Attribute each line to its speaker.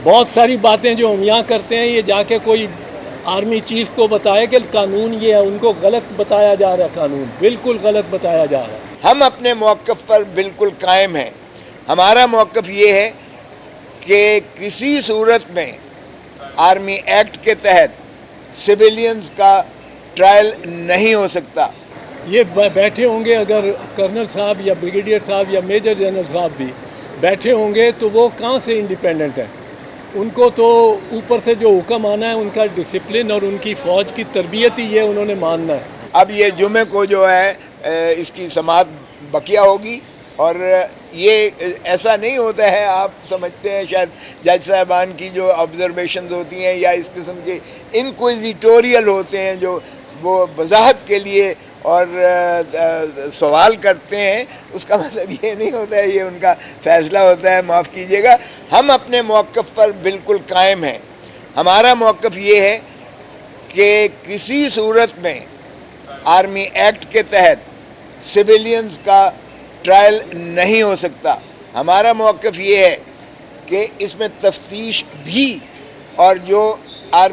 Speaker 1: बहुत सारी बातें जो हम यहाँ करते हैं ये जाके कोई आर्मी चीफ को बताए कि कानून ये है, उनको गलत बताया जा रहा है, कानून बिल्कुल गलत बताया जा रहा है।
Speaker 2: हम अपने मौक़िफ़ पर बिल्कुल कायम हैं। हमारा मौक़िफ़ ये है कि किसी सूरत में आर्मी एक्ट के तहत सिविलियंस का ट्रायल नहीं हो सकता।
Speaker 1: ये बैठे होंगे, अगर कर्नल साहब या ब्रिगेडियर साहब या मेजर जनरल साहब भी बैठे होंगे तो वो कहाँ से इंडिपेंडेंट हैं? उनको तो ऊपर से जो हुक्म आना है, उनका डिसिप्लिन और उनकी फ़ौज की तरबियत ही ये उन्होंने मानना है।
Speaker 2: अब ये जुमे को जो है इसकी समाअत बकिया होगी, और ये ऐसा नहीं होता है, आप समझते हैं शायद जज साहबान की जो ऑब्जर्वेशंस होती हैं या इस किस्म के इनक्विजिटोरियल होते हैं जो वो वजाहत के लिए और सवाल करते हैं, उसका मतलब ये नहीं होता है, ये उनका फ़ैसला होता है। माफ़ कीजिएगा, हम अपने मौक़िफ़ पर बिल्कुल कायम हैं। हमारा मौक़िफ़ ये है कि किसी सूरत में आर्मी एक्ट के तहत सिविलियंस का ट्रायल नहीं हो सकता। हमारा मौक़िफ़ ये है कि इसमें तफ्तीश भी और जो